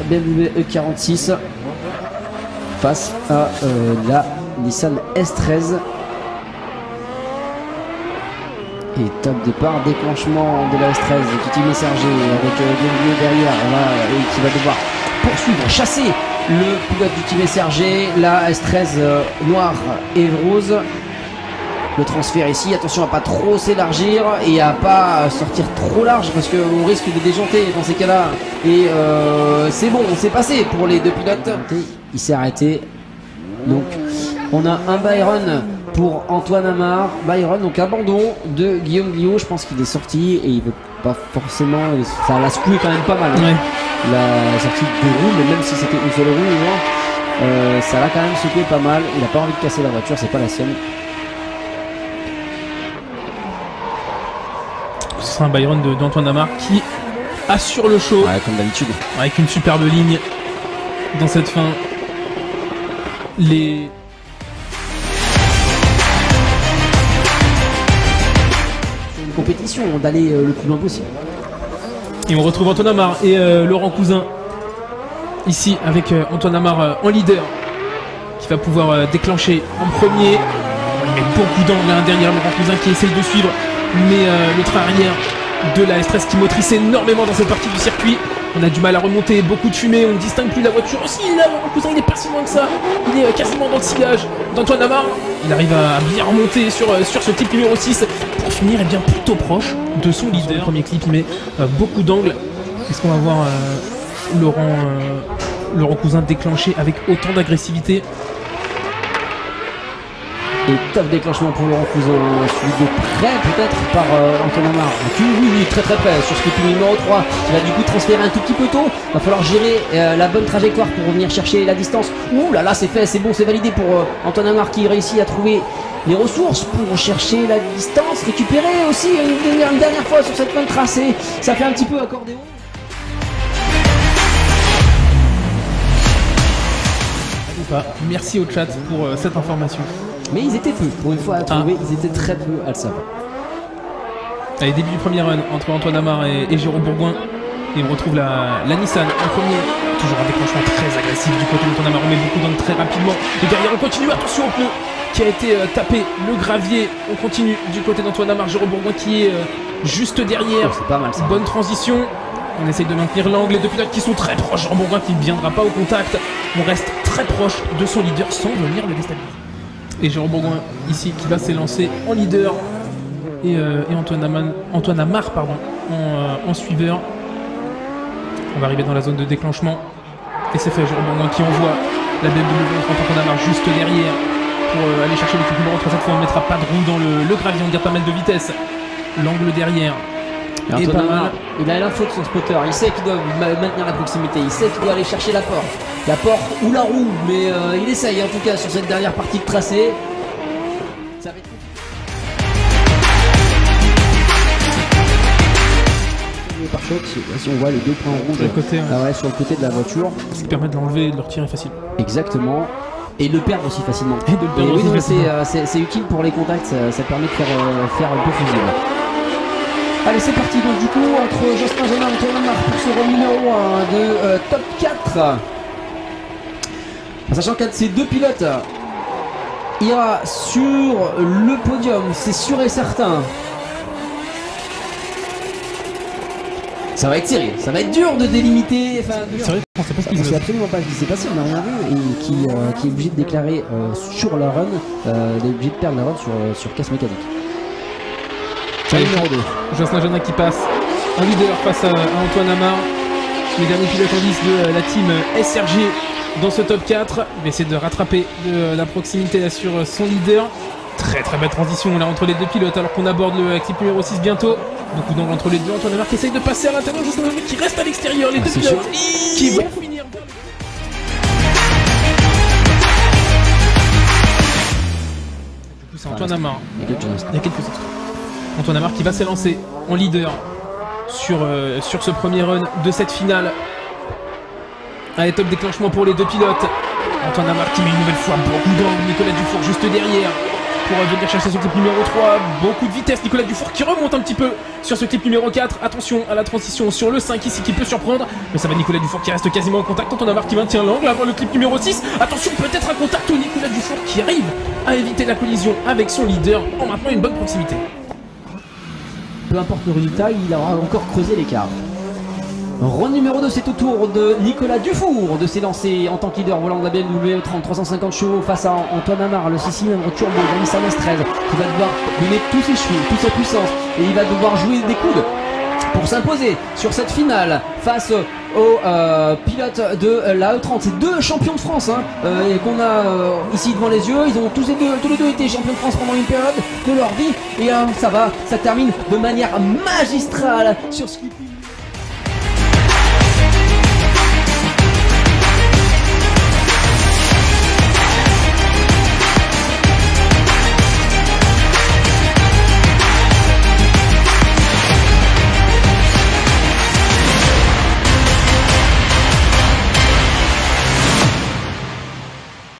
BMW E46 face à la Nissan S13. Et top départ, déclenchement de la S13 qui met Sergé avec BMW derrière et qui va devoir poursuivre, chasser le pilote du team Sergé, la S13 noire et rose. Le transfert ici, attention à pas trop s'élargir et à pas sortir trop large parce qu'on risque de déjanter dans ces cas-là. Et c'est bon, c'est passé pour les deux pilotes. Il s'est arrêté. Donc on a un Byron pour Antoine Amar. Byron, donc abandon de Guillaume Guillot. Je pense qu'il est sorti et il veut pas forcément. Ça l'a secoué quand même pas mal. Ouais. La sortie de deux roues, mais même si c'était une seule roue, ça l'a quand même secoué pas mal. Il a pas envie de casser la voiture, c'est pas la sienne. Ce sera un Byron d'Antoine Amar qui assure le show. Ouais, comme d'habitude. Avec une superbe ligne dans cette fin. Les... C'est une compétition d'aller le plus loin possible. Et on retrouve Antoine Amar et Laurent Cousin ici avec Antoine Amar en leader qui va pouvoir déclencher en premier. Il met beaucoup d'angle derrière Laurent Cousin qui essaye de suivre, mais le train arrière de la S13 qui motrice énormément dans cette partie du circuit. On a du mal à remonter, beaucoup de fumée, on ne distingue plus la voiture. Aussi là, Laurent Cousin, il n'est pas si loin que ça. Il est quasiment dans le sillage d'Antoine Amar. Il arrive à bien remonter sur ce clip numéro 6 pour finir bien plutôt proche de son leader. Le premier clip, il met beaucoup d'angles. Est-ce qu'on va voir Laurent Cousin déclencher avec autant d'agressivité? Et top déclenchement pour Laurent Cousin, suivi de près peut-être par Antoine Amar. Oui, très près sur ce clip numéro 3 qui va du coup transférer un tout petit peu tôt. Va falloir gérer la bonne trajectoire pour revenir chercher la distance. Ouh là là, c'est fait, c'est bon, c'est validé pour Antoine Amar qui réussit à trouver les ressources pour chercher la distance, récupérer aussi une dernière fois sur cette fin de tracé. Ça fait un petit peu accordéon. Merci au chat pour cette information. Mais ils étaient peu, pour une fois à trouver, ils étaient très peu à le savoir. Allez, début du premier run entre Antoine Amar et Jérôme Bourgoin. Et on retrouve la Nissan en premier. Toujours un déclenchement très agressif du côté d'Antoine Amar. On met beaucoup d'angles très rapidement. Et derrière, on continue. Attention au pneu qui a été tapé. Le gravier. On continue du côté d'Antoine Amar. Jérôme Bourgoin qui est juste derrière. C'est pas mal ça. Bonne transition. On essaye de maintenir l'angle. Les deux pilotes qui sont très proches. Jérôme Bourgoin qui ne viendra pas au contact. On reste très proche de son leader sans venir le déstabiliser. Et Jérôme Bourgoin ici qui va s'élancer en leader et Antoine Amar pardon, en suiveur. On va arriver dans la zone de déclenchement et c'est fait. Jérôme Bourgoin qui envoie la BMW entre Antoine Amar juste derrière pour aller chercher l'équipe numéro 3. Cette fois on ne mettra pas de roue dans le gravier, on garde pas mal de vitesse. L'angle derrière et pas mal. Il a l'info de son spotter, il sait qu'il doit maintenir la proximité, il sait qu'il doit aller chercher la porte ou la roue, mais il essaye en tout cas sur cette dernière partie de tracé. Ça va être par choc, si on voit les deux points rouges sur le côté, sur le côté de la voiture, ce qui permet de l'enlever et de le retirer facilement. Exactement. Et de le perdre aussi facilement. C'est utile pour les contacts, ça permet de faire un peu fusible. Allez, c'est parti donc du coup entre Jocelyn Génin et Antoine Amar pour ce rôle numéro 1 de top 4. En sachant qu'un de ces deux pilotes ira sur le podium, c'est sûr et certain. Ça va être serré, ça va être dur de délimiter. C'est vrai qu'on sait pas ce qui se passe. On sait absolument pas ce qui s'est passé, on n'a rien vu. Et qui est obligé de déclarer sur la run, il est obligé de perdre la run sur casse mécanique. Allez, numéro 2. Jocelyn Génin qui passe en leader face à Antoine Amar. Les derniers pilotes en lice de la team SRG dans ce top 4. Il va essayer de rattraper de la proximité là, sur son leader. Très belle transition là entre les deux pilotes alors qu'on aborde le clip numéro 6 bientôt. Beaucoup d'angle entre les deux. Antoine Amar qui essaye de passer à l'intérieur. Jocelyn Génin qui reste à l'extérieur. Les deux pilotes qui vont finir. Du coup c'est Antoine Amar. Il y a quelques instants. Antoine Amar qui va s'élancer en leader sur ce premier run de cette finale. Allez, top déclenchement pour les deux pilotes. Antoine Amar qui met une nouvelle fois beaucoup d'angle. Nicolas Dufour juste derrière pour venir chercher ce clip numéro 3. Beaucoup de vitesse, Nicolas Dufour qui remonte un petit peu sur ce clip numéro 4. Attention à la transition sur le 5 ici qui peut surprendre. Mais ça va Nicolas Dufour qui reste quasiment en contact. Antoine Amar qui maintient l'angle avant le clip numéro 6. Attention, peut-être un contact au Nicolas Dufour qui arrive à éviter la collision avec son leader en maintenant une bonne proximité. Peu importe le résultat, il aura encore creusé l'écart. Rond numéro 2, c'est au tour de Nicolas Dufour de s'élancer en tant que leader volant de la BMW 30 350 chevaux face à Antoine Amar, le 6 cylindres turbo de la Nissan S13 qui va devoir donner tous ses chevaux, toute sa puissance et il va devoir jouer des coudes pour s'imposer sur cette finale face aux pilotes de la E30. C'est deux champions de France qu'on a ici devant les yeux. Ils ont tous les deux été champions de France pendant une période de leur vie et ça termine de manière magistrale sur ce qui